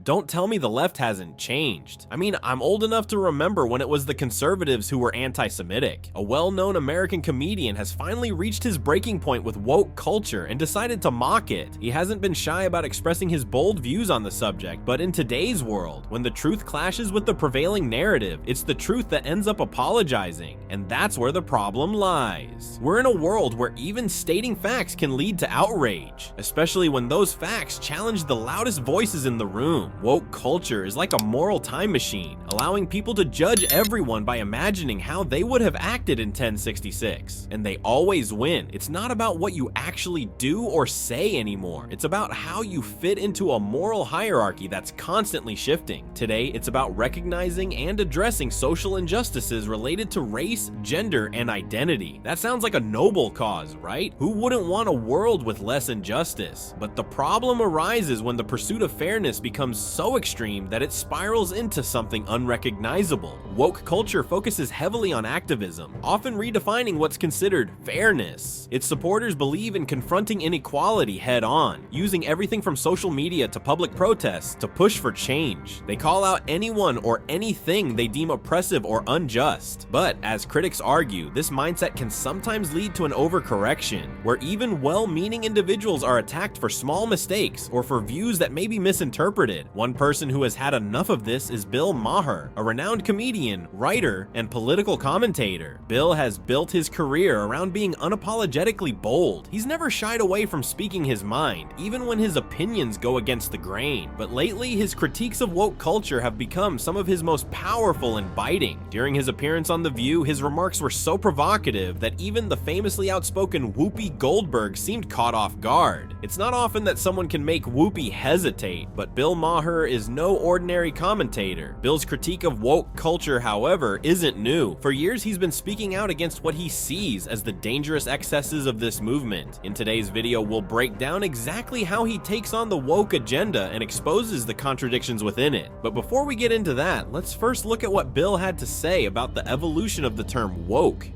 Don't tell me the left hasn't changed. I mean, I'm old enough to remember when it was the conservatives who were anti-Semitic. A well-known American comedian has finally reached his breaking point with woke culture and decided to mock it. He hasn't been shy about expressing his bold views on the subject, but in today's world, when the truth clashes with the prevailing narrative, it's the truth that ends up apologizing, and that's where the problem lies. We're in a world where even stating facts can lead to outrage, especially when those facts challenge the loudest voices in the room. Woke culture is like a moral time machine, allowing people to judge everyone by imagining how they would have acted in 1066. And they always win. It's not about what you actually do or say anymore. It's about how you fit into a moral hierarchy that's constantly shifting. Today, it's about recognizing and addressing social injustices related to race, gender, and identity. That sounds like a noble cause, right? Who wouldn't want a world with less injustice? But the problem arises when the pursuit of fairness becomes so extreme that it spirals into something unrecognizable. Woke culture focuses heavily on activism, often redefining what's considered fairness. Its supporters believe in confronting inequality head-on, using everything from social media to public protests to push for change. They call out anyone or anything they deem oppressive or unjust. But as critics argue, this mindset can sometimes lead to an overcorrection, where even well-meaning individuals are attacked for small mistakes or for views that may be misinterpreted. One person who has had enough of this is Bill Maher, a renowned comedian, writer, and political commentator. Bill has built his career around being unapologetically bold. He's never shied away from speaking his mind, even when his opinions go against the grain. But lately, his critiques of woke culture have become some of his most powerful and biting. During his appearance on The View, his remarks were so provocative that even the famously outspoken Whoopi Goldberg seemed caught off guard. It's not often that someone can make Whoopi hesitate, but Bill Maher is no ordinary commentator. Bill's critique of woke culture, however, isn't new. For years, he's been speaking out against what he sees as the dangerous excesses of this movement. In today's video, we'll break down exactly how he takes on the woke agenda and exposes the contradictions within it. But before we get into that, let's first look at what Bill had to say about the evolution of the term woke.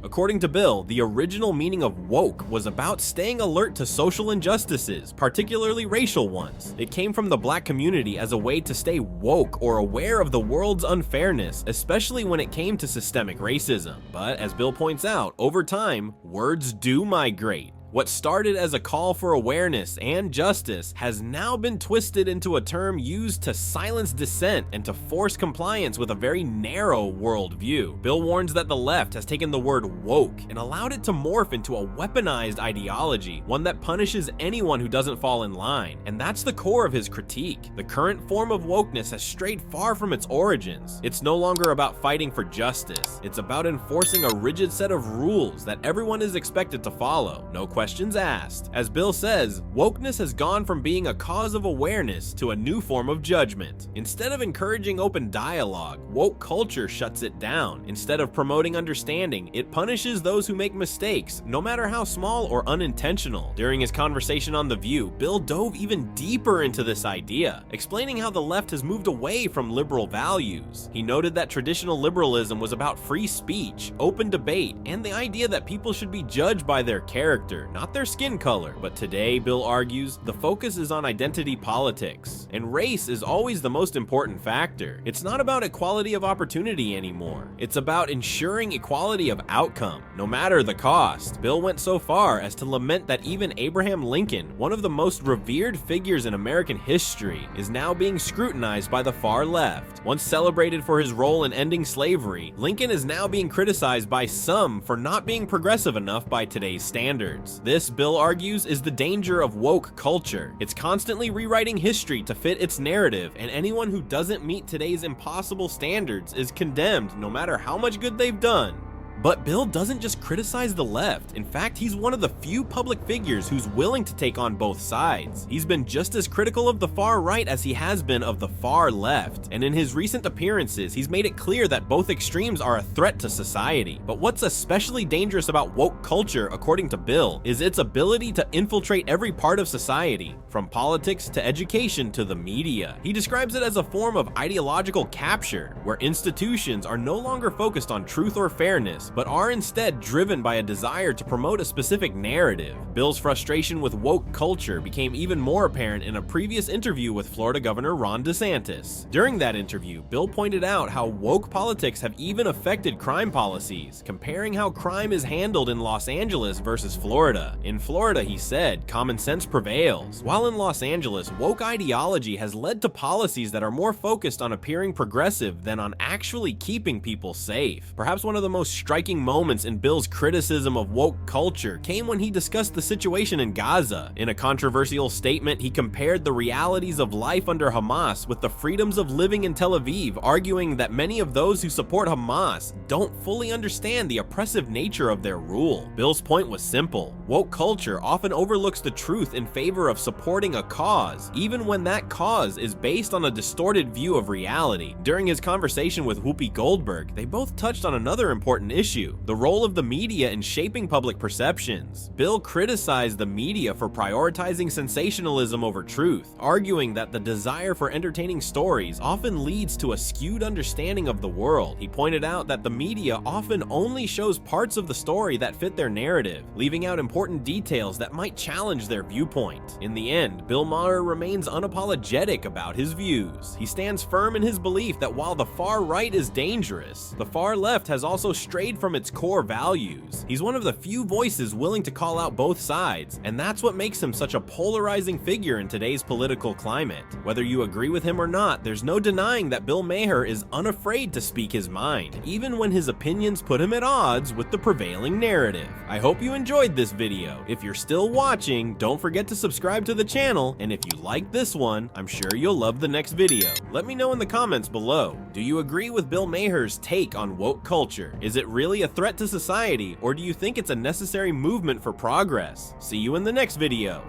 According to Bill, the original meaning of woke was about staying alert to social injustices, particularly racial ones. It came from the black community as a way to stay woke or aware of the world's unfairness, especially when it came to systemic racism. But as Bill points out, over time, words do migrate. What started as a call for awareness and justice has now been twisted into a term used to silence dissent and to force compliance with a very narrow worldview. Bill warns that the left has taken the word woke and allowed it to morph into a weaponized ideology, one that punishes anyone who doesn't fall in line. And that's the core of his critique. The current form of wokeness has strayed far from its origins. It's no longer about fighting for justice. It's about enforcing a rigid set of rules that everyone is expected to follow. No questions asked. As Bill says, wokeness has gone from being a cause of awareness to a new form of judgment. Instead of encouraging open dialogue, woke culture shuts it down. Instead of promoting understanding, it punishes those who make mistakes, no matter how small or unintentional. During his conversation on The View, Bill dove even deeper into this idea, explaining how the left has moved away from liberal values. He noted that traditional liberalism was about free speech, open debate, and the idea that people should be judged by their character, not their skin color. But today, Bill argues, the focus is on identity politics, and race is always the most important factor. It's not about equality of opportunity anymore. It's about ensuring equality of outcome, no matter the cost. Bill went so far as to lament that even Abraham Lincoln, one of the most revered figures in American history, is now being scrutinized by the far left. Once celebrated for his role in ending slavery, Lincoln is now being criticized by some for not being progressive enough by today's standards. This, Bill argues, is the danger of woke culture. It's constantly rewriting history to fit its narrative, and anyone who doesn't meet today's impossible standards is condemned no matter how much good they've done. But Bill doesn't just criticize the left. In fact, he's one of the few public figures who's willing to take on both sides. He's been just as critical of the far right as he has been of the far left. And in his recent appearances, he's made it clear that both extremes are a threat to society. But what's especially dangerous about woke culture, according to Bill, is its ability to infiltrate every part of society, from politics to education to the media. He describes it as a form of ideological capture, where institutions are no longer focused on truth or fairness, cause, but are instead driven by a desire to promote a specific narrative. Bill's frustration with woke culture became even more apparent in a previous interview with Florida Governor Ron DeSantis. During that interview, Bill pointed out how woke politics have even affected crime policies, comparing how crime is handled in Los Angeles versus Florida. In Florida, he said, common sense prevails, while in Los Angeles, woke ideology has led to policies that are more focused on appearing progressive than on actually keeping people safe. Perhaps one of the most striking moments in Bill's criticism of woke culture came when he discussed the situation in Gaza. In a controversial statement, he compared the realities of life under Hamas with the freedoms of living in Tel Aviv, arguing that many of those who support Hamas don't fully understand the oppressive nature of their rule. Bill's point was simple. Woke culture often overlooks the truth in favor of supporting a cause, even when that cause is based on a distorted view of reality. During his conversation with Whoopi Goldberg, they both touched on another important issue: the role of the media in shaping public perceptions. Bill criticized the media for prioritizing sensationalism over truth, arguing that the desire for entertaining stories often leads to a skewed understanding of the world. He pointed out that the media often only shows parts of the story that fit their narrative, leaving out important details that might challenge their viewpoint. In the end, Bill Maher remains unapologetic about his views. He stands firm in his belief that while the far right is dangerous, the far left has also strayed from its core values. He's one of the few voices willing to call out both sides, and that's what makes him such a polarizing figure in today's political climate. Whether you agree with him or not, there's no denying that Bill Maher is unafraid to speak his mind, even when his opinions put him at odds with the prevailing narrative. I hope you enjoyed this video. If you're still watching, don't forget to subscribe to the channel, and if you like this one, I'm sure you'll love the next video. Let me know in the comments below. Do you agree with Bill Maher's take on woke culture? Is it really a threat to society, or do you think it's a necessary movement for progress? See you in the next video.